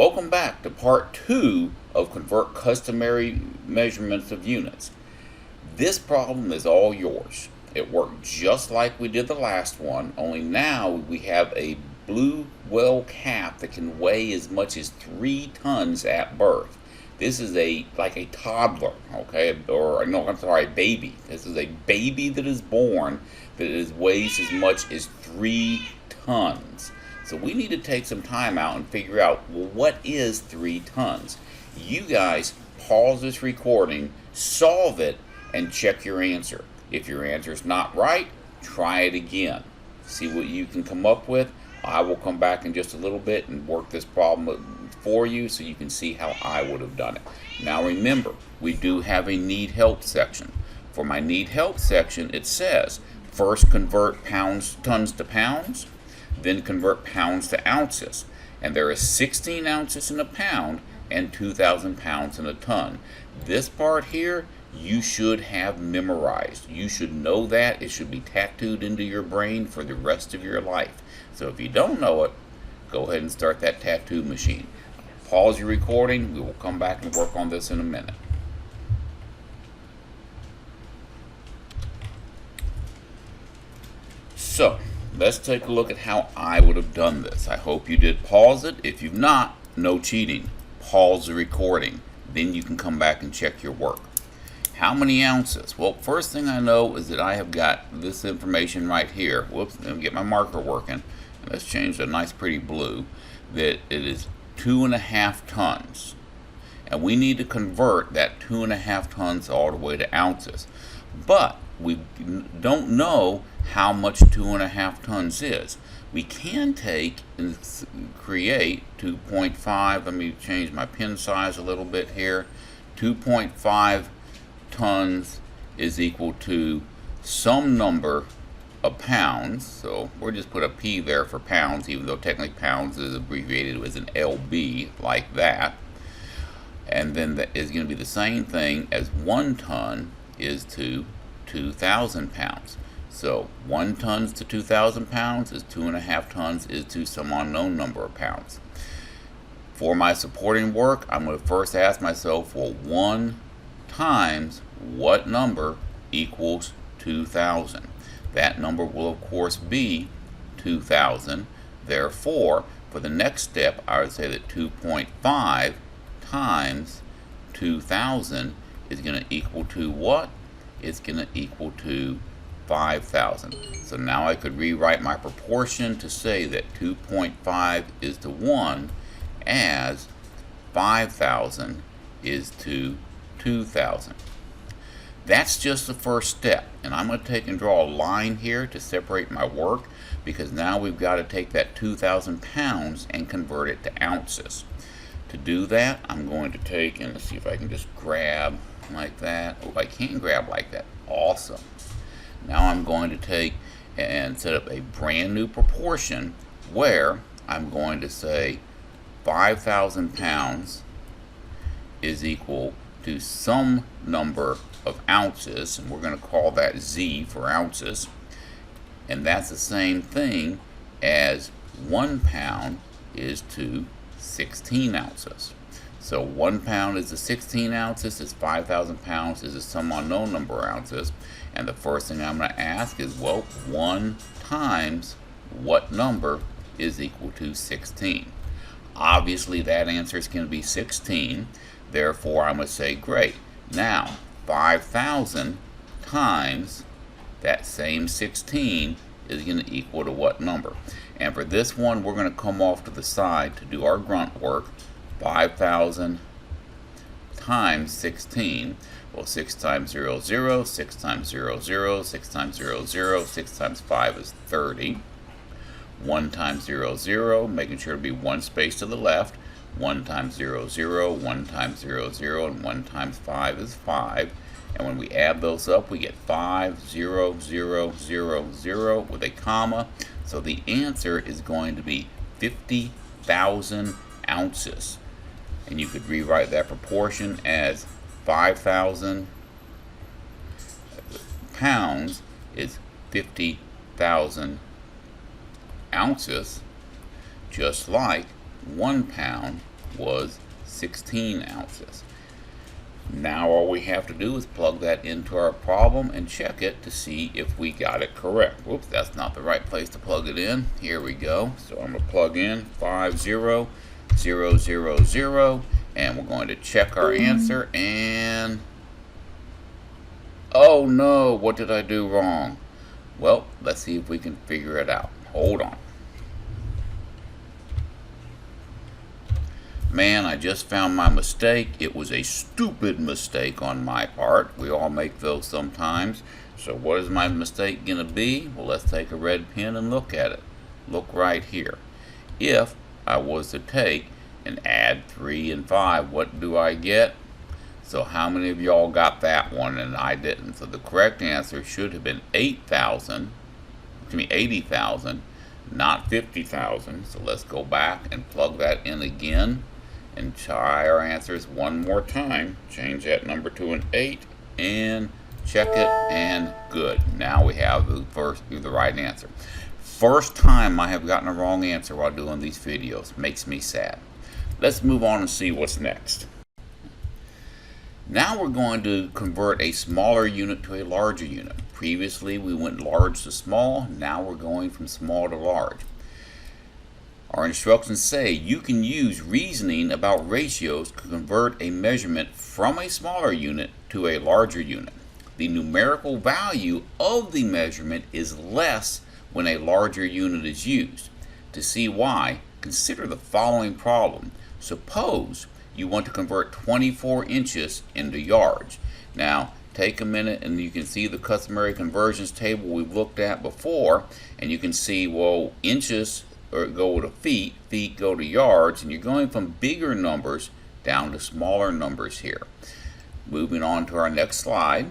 welcome back to part 2 of Convert Customary Measurements of Units. This problem is all yours. It worked just like we did the last one, only now we have a blue well cap that can weigh as much as 3 tons at birth. This is like a toddler, okay, or no, I'm sorry, a baby. This is a baby that is born that weighs as much as 3 tons. So we need to take some time out and figure out, well, what is 3 tons? You guys pause this recording, solve it, and check your answer. If your answer is not right, try it again. See what you can come up with. I will come back in just a little bit and work this problem for you so you can see how I would have done it. Now remember, we do have a need help section. For my need help section, it says, first convert tons to pounds, then convert pounds to ounces. And there is 16 ounces in a pound and 2,000 pounds in a ton. This part here, you should have memorized. You should know that. It should be tattooed into your brain for the rest of your life. So if you don't know it, go ahead and start that tattoo machine. Pause your recording. We will come back and work on this in a minute. So, let's take a look at how I would have done this. I hope you did pause it. If you've not, no cheating. Pause the recording. Then you can come back and check your work. How many ounces? Well, first thing I know is that I have got this information right here. Whoops, let me get my marker working. Let's change to a nice pretty blue. That it is 2.5 tons. And we need to convert that 2.5 tons all the way to ounces. But we don't know how much 2.5 tons is. We can take and create 2.5, let me change my pen size a little bit here. 2.5 tons is equal to some number of pounds. So we'll just put a P there for pounds, even though technically pounds is abbreviated as an LB, like that. And then that is going to be the same thing as 1 ton is to 2,000 pounds. So 1 tons to 2,000 pounds is 2.5 tons is to some unknown number of pounds. For my supporting work, I'm going to first ask myself, well, 1 times what number equals 2,000? That number will of course be 2,000. Therefore, for the next step, I would say that 2.5 times 2,000 is going to equal to what? It's going to equal to 5,000. So now I could rewrite my proportion to say that 2.5 is to 1 as 5,000 is to 2,000. That's just the first step, and I'm going to take and draw a line here to separate my work, because now we've got to take that 2,000 pounds and convert it to ounces. To do that, I'm going to take, and let's see if I can just grab like that. Oh, I can grab like that. Awesome. Now I'm going to take and set up a brand new proportion where I'm going to say 5,000 pounds is equal to some number of ounces, and we're going to call that Z for ounces, and that's the same thing as 1 pound is to 16 ounces. So 1 pound is to 16 ounces, is 5,000 pounds is some unknown number of ounces, and the first thing I'm going to ask is, well, 1 times what number is equal to 16? Obviously that answer is going to be 16, therefore I'm going to say, great, now 5,000 times that same 16 is going to equal to what number? And for this one, we're going to come off to the side to do our grunt work. 5,000 times 16, well, 6 times 0 is 0, 6 times 0 is 0, 6 times 0 is 0, 6 times 5 is 30. 1 times 0 is 0, making sure to be 1 space to the left. 1 times 0 is 0, 1 times 0 is 0, and 1 times 5 is 5. And when we add those up, we get 5, 0, 0, 0, 0 with a comma. So the answer is going to be 50,000 ounces. And you could rewrite that proportion as 5,000 pounds is 50,000 ounces, just like 1 pound was 16 ounces. Now all we have to do is plug that into our problem and check it to see if we got it correct. Whoops, that's not the right place to plug it in. Here we go. So I'm going to plug in 50,000, and we're going to check our answer, and oh no, what did I do wrong? Well, let's see if we can figure it out. Hold on. Man, I just found my mistake. It was a stupid mistake on my part. We all make those sometimes. So what is my mistake going to be? Well, let's take a red pen and look at it. Look right here. If I was to take and add 3 and 5, what do I get? So how many of y'all got that one and I didn't? So the correct answer should have been 80,000, not 50,000. So let's go back and plug that in again and try our answers one more time. Change that number to an 8 and check it, and good. Now we have the right answer. First time I have gotten a wrong answer while doing these videos. Makes me sad. Let's move on and see what's next. Now we're going to convert a smaller unit to a larger unit. Previously we went large to small. Now we're going from small to large. Our instructions say you can use reasoning about ratios to convert a measurement from a smaller unit to a larger unit. The numerical value of the measurement is less when a larger unit is used. To see why, consider the following problem. Suppose you want to convert 24 inches into yards. Now, take a minute and you can see the customary conversions table we've looked at before, and you can see, well, inches go to feet, feet go to yards, and you're going from bigger numbers down to smaller numbers here. Moving on to our next slide.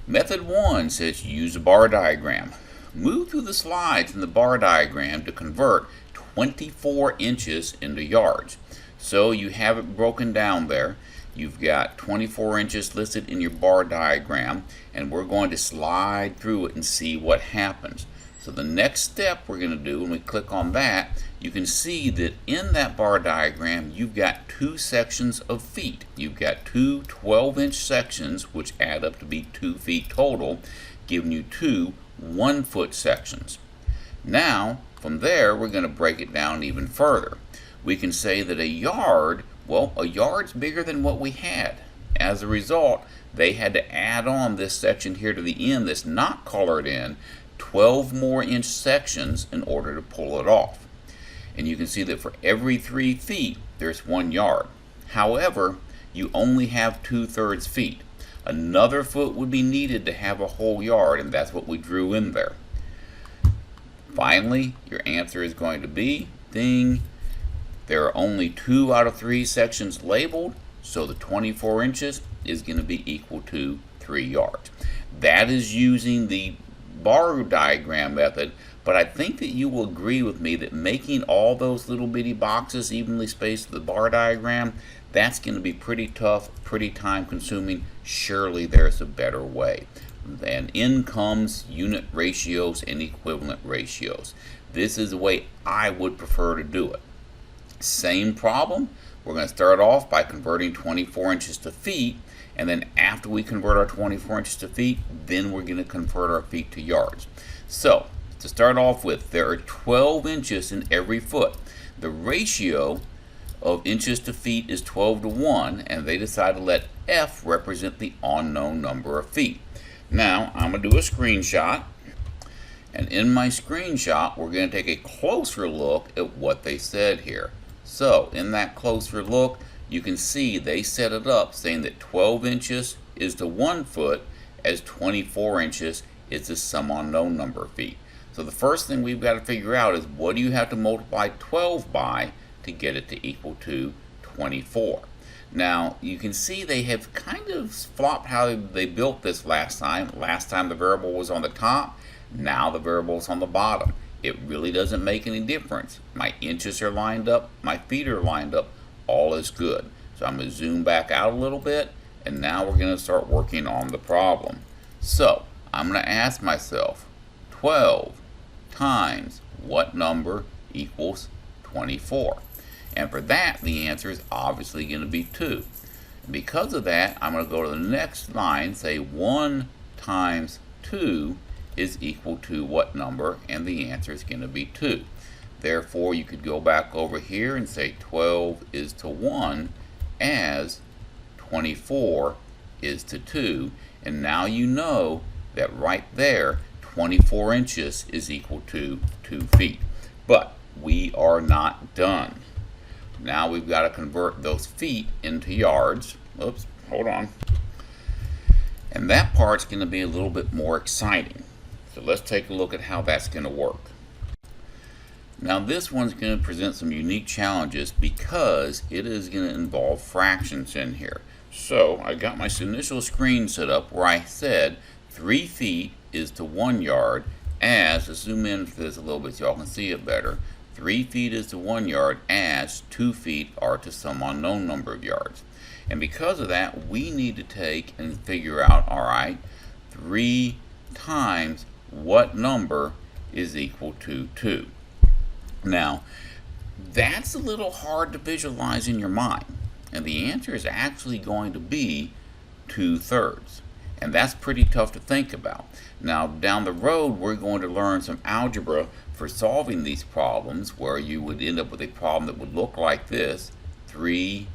Method 1 says use a bar diagram. Move through the slides in the bar diagram to convert 24 inches into yards. So you have it broken down there. You've got 24 inches listed in your bar diagram, and we're going to slide through it and see what happens. So the next step we're going to do, when we click on that, you can see that in that bar diagram you've got 2 sections of feet. You've got 2 12-inch sections, which add up to be 2 feet total, giving you 2 1-foot sections. Now from there we're going to break it down even further. We can say that a yard, well, a yard's bigger than what we had. As a result, they had to add on this section here to the end that's not colored in, 12 more inch sections in order to pull it off. And you can see that for every 3 feet there's 1 yard. However, you only have 2/3 feet. Another foot would be needed to have a whole yard, and that's what we drew in there. Finally, your answer is going to be ding. There are only 2 out of 3 sections labeled, so the 24 inches is going to be equal to 3 yards. That is using the bar diagram method, but I think that you will agree with me that making all those little bitty boxes evenly spaced to the bar diagram, that's going to be pretty tough, pretty time consuming. Surely there's a better way. And in comes unit ratios and equivalent ratios. This is the way I would prefer to do it. Same problem. We're going to start off by converting 24 inches to feet, and then after we convert our 24 inches to feet, then we're going to convert our feet to yards. So to start off with, there are 12 inches in every foot. The ratio of inches to feet is 12 to 1, and they decided to let F represent the unknown number of feet. Now I'm going to do a screenshot, and in my screenshot we're going to take a closer look at what they said here. So in that closer look, you can see they set it up saying that 12 inches is to 1 foot, as 24 inches is the some unknown number of feet. So the first thing we've got to figure out is, what do you have to multiply 12 by to get it to equal to 24? Now you can see they have kind of flopped how they built this last time. Last time the variable was on the top, now the variable is on the bottom. It really doesn't make any difference. My inches are lined up, my feet are lined up, all is good. So I'm going to zoom back out a little bit, and now we're going to start working on the problem. So I'm going to ask myself, 12 times what number equals 24? And for that, the answer is obviously going to be 2. And because of that, I'm going to go to the next line, say 1 times 2 is equal to what number? And the answer is going to be 2. Therefore, you could go back over here and say 12 is to 1 as 24 is to 2. And now you know that right there, 24 inches is equal to 2 feet. But we are not done. Now we've got to convert those feet into yards. Oops, hold on. And that part's going to be a little bit more exciting. So let's take a look at how that's going to work. Now this one's going to present some unique challenges because it is going to involve fractions in here. So I got my initial screen set up where I said 3 feet is to 1 yard as, let's zoom in for this a little bit so y'all can see it better, 3 feet is to 1 yard as 2 feet are to some unknown number of yards. And because of that, we need to take and figure out, alright, 3 times what number is equal to 2. Now, that's a little hard to visualize in your mind. And the answer is actually going to be 2/3. And that's pretty tough to think about. Now, down the road, we're going to learn some algebra for solving these problems where you would end up with a problem that would look like this. 3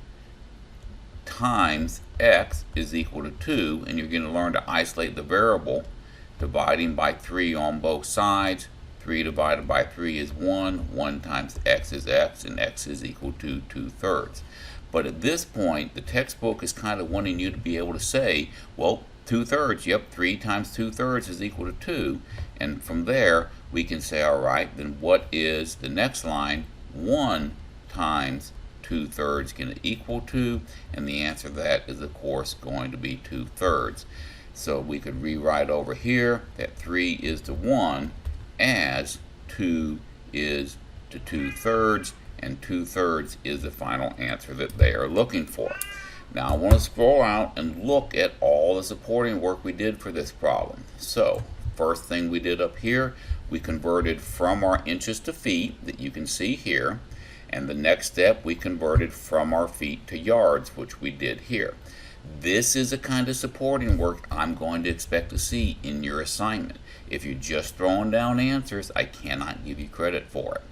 times x is equal to 2. And you're going to learn to isolate the variable, dividing by 3 on both sides. 3 divided by 3 is 1. 1 times x is x, and x is equal to 2/3. But at this point, the textbook is kind of wanting you to be able to say, well, 2/3, yep, 3 times 2/3 is equal to 2. And from there, we can say, all right, then what is the next line? 1 times 2/3 going to equal 2? And the answer to that is, of course, going to be 2/3. So we could rewrite over here that 3 is to 1 as 2 is to 2/3. And 2/3 is the final answer that they are looking for. Now I want to scroll out and look at all the supporting work we did for this problem. So first thing we did up here, we converted from our inches to feet that you can see here. And the next step, we converted from our feet to yards, which we did here. This is the kind of supporting work I'm going to expect to see in your assignment. If you're just throwing down answers, I cannot give you credit for it.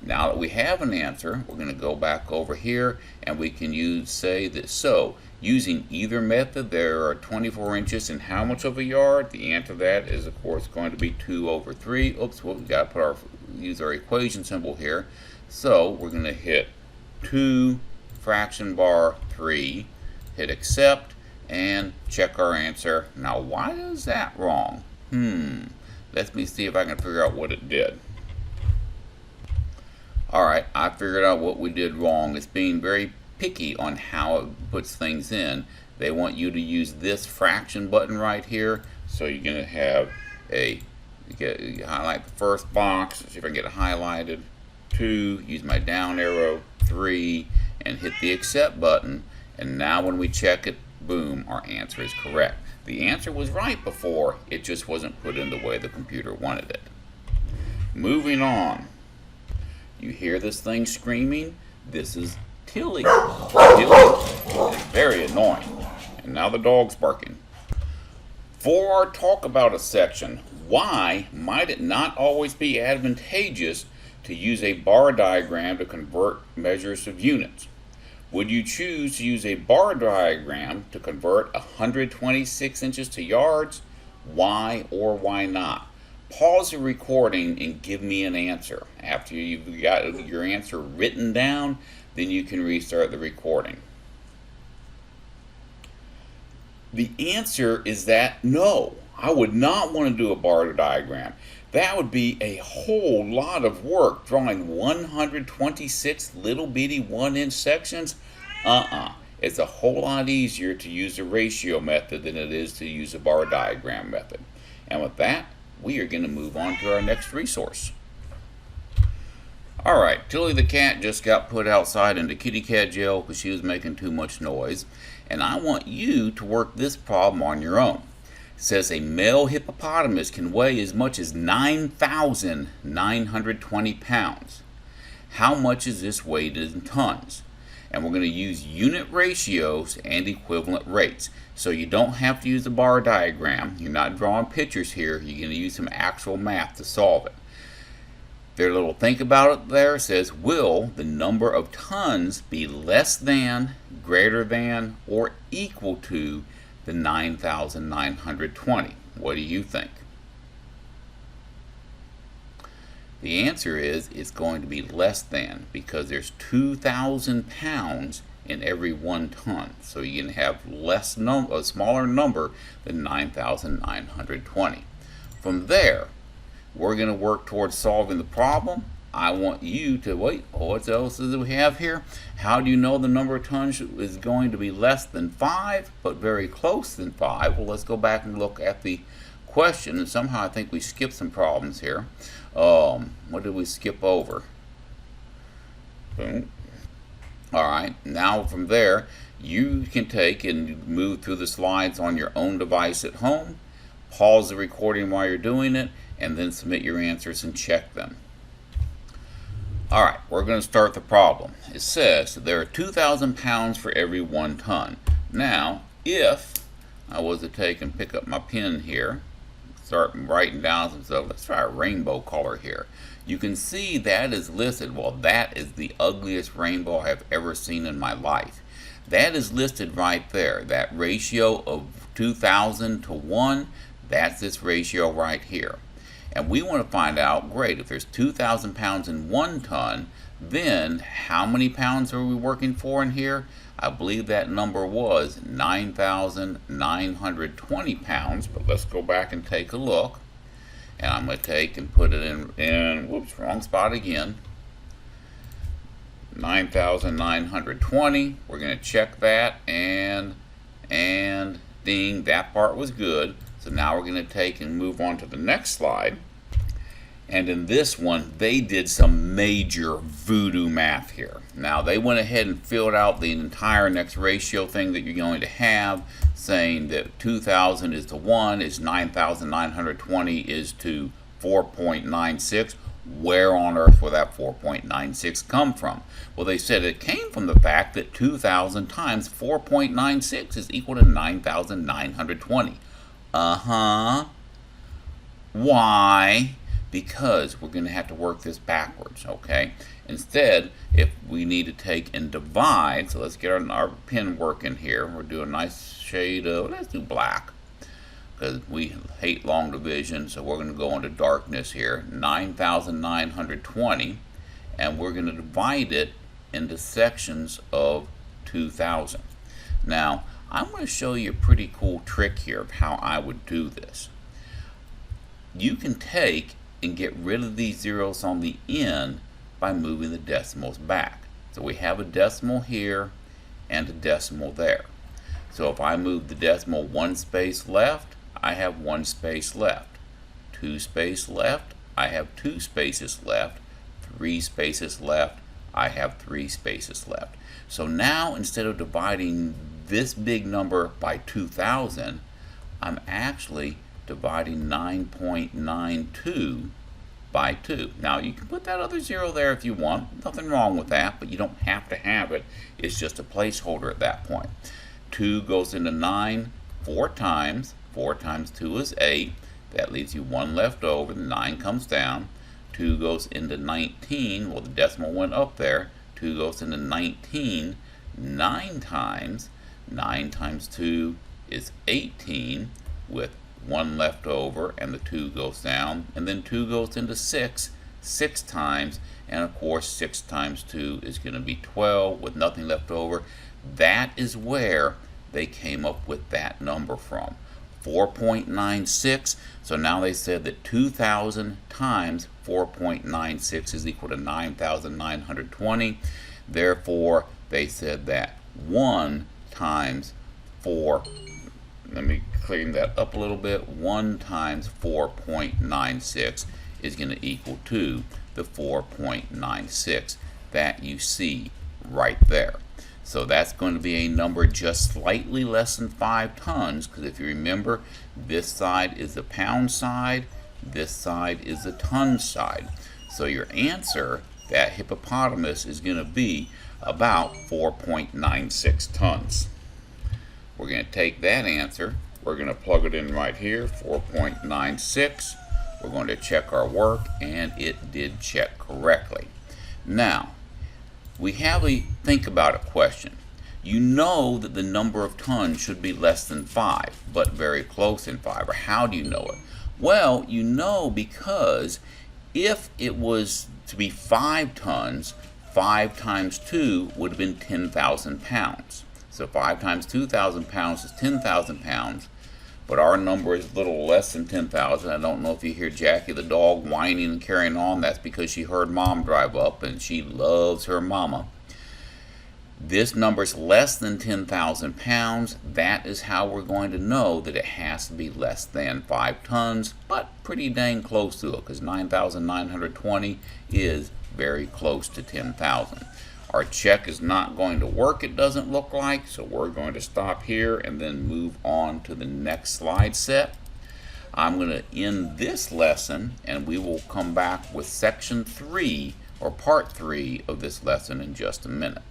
Now that we have an answer, we're going to go back over here and we can say that, so using either method, there are 24 inches in how much of a yard? The answer to that is, of course, going to be 2/3. Oops, well, we got to use our equation symbol here. So we're going to hit 2 fraction bar 3, hit accept, and check our answer. Now why is that wrong? Let me see if I can figure out what it did. Alright, I figured out what we did wrong. It's being very picky on how it puts things in. They want you to use this fraction button right here. So you're going to have you highlight the first box, see if I can get it highlighted. 2, use my down arrow, 3, and hit the accept button. And now when we check it, boom, our answer is correct. The answer was right before, it just wasn't put in the way the computer wanted it. Moving on. You hear this thing screaming? This is Tilly. Tilly is very annoying. And now the dog's barking. For our talk about a section, why might it not always be advantageous to use a bar diagram to convert measures of units? Would you choose to use a bar diagram to convert 126 inches to yards? Why or why not? Pause the recording and give me an answer. After you've got your answer written down, then you can restart the recording. The answer is that no, I would not want to do a bar diagram. That would be a whole lot of work drawing 126 little bitty 1-inch sections. It's a whole lot easier to use the ratio method than it is to use a bar diagram method. And with that, we are going to move on to our next resource. Alright, Tilly the cat just got put outside into kitty cat jail because she was making too much noise. And I want you to work this problem on your own. It says a male hippopotamus can weigh as much as 9,920 pounds. how much is this weighed in tons? And we're going to use unit ratios and equivalent rates. So you don't have to use the bar diagram. You're not drawing pictures here. You're going to use some actual math to solve it. Their little think about it there says, will the number of tons be less than, greater than, or equal to the 9,920? What do you think? The answer is it's going to be less than, because there's 2,000 pounds in every 1 ton. So you can have a smaller number than 9,920. From there, we're going to work towards solving the problem. I want you to wait. What else do we have here? How do you know the number of tons is going to be less than 5, but very close than 5? Well, let's go back and look at the question. And somehow I think we skipped some problems here. What did we skip over? Boom. All right. Now from there, you can take and move through the slides on your own device at home. Pause the recording while you're doing it, and then submit your answers and check them. Alright, we're going to start the problem. It says that there are 2,000 pounds for every 1 ton. Now, if I was to take and pick up my pen here, start writing down some stuff, let's try a rainbow color here. You can see that is listed. Well, that is the ugliest rainbow I have ever seen in my life. That is listed right there. That ratio of 2,000 to 1, that's this ratio right here. And we want to find out, great, if there's 2,000 pounds in 1 ton, then how many pounds are we working for in here? I believe that number was 9,920 pounds, but let's go back and take a look. And I'm going to take and put it in whoops, wrong spot again. 9,920. We're going to check that, and ding, that part was good. So now we're going to take and move on to the next slide. And in this one, they did some major voodoo math here. Now, they went ahead and filled out the entire next ratio thing that you're going to have, saying that 2,000 is to 1, is 9,920 is to 4.96. Where on earth will that 4.96 come from? Well, they said it came from the fact that 2,000 times 4.96 is equal to 9,920. Why? Because we're going to have to work this backwards, okay? Instead, if we need to take and divide, so let's get our pen working here. We'll do a nice shade of, let's do black, because we hate long division, so we're going to go into darkness here. 9,920, and we're going to divide it into sections of 2,000. Now, I'm going to show you a pretty cool trick here of how I would do this. You can take and get rid of these zeros on the end by moving the decimals back. So we have a decimal here and a decimal there. So if I move the decimal 1 space left, I have 1 space left. 2 space left, I have 2 spaces left. 3 spaces left, I have 3 spaces left. So now, instead of dividing this big number by 2,000, I'm actually dividing 9.92 by 2. Now, you can put that other 0 there if you want. Nothing wrong with that, but you don't have to have it. It's just a placeholder at that point. 2 goes into 9 4 times. 4 times 2 is 8. That leaves you 1 left over. The 9 comes down. 2 goes into 19. Well, the decimal went up there. 2 goes into 19 9 times. 9 times 2 is 18 with 1 left over, and the 2 goes down, and then 2 goes into 6 times, and of course 6 times 2 is going to be 12 with nothing left over. That is where they came up with that number from, 4.96. So now they said that 2,000 times 4.96 is equal to 9,920. Therefore, they said that 1 times 4, let me clean that up a little bit, 1 times 4.96 is going to equal to the 4.96 that you see right there. So that's going to be a number just slightly less than 5 tons, because if you remember, this side is the pound side, this side is the ton side. So your answer that hippopotamus is going to be about 4.96 tons. We're going to take that answer, we're going to plug it in right here, 4.96. We're going to check our work, and it did check correctly. Now, we have a think about it question. You know that the number of tons should be less than 5, but very close in 5. Or how do you know it? Well, you know because if it was to be 5 tons, 5 times 2 would have been 10,000 pounds. So 5 times 2,000 pounds is 10,000 pounds, but our number is a little less than 10,000. I don't know if you hear Jackie the dog whining and carrying on. That's because she heard Mom drive up, and she loves her mama. This number is less than 10,000 pounds. That is how we're going to know that it has to be less than 5 tons, but pretty dang close to it, because 9,920 is very close to 10,000. Our check is not going to work, it doesn't look like, so we're going to stop here and then move on to the next slide set. I'm going to end this lesson, and we will come back with section 3 or part 3 of this lesson in just a minute.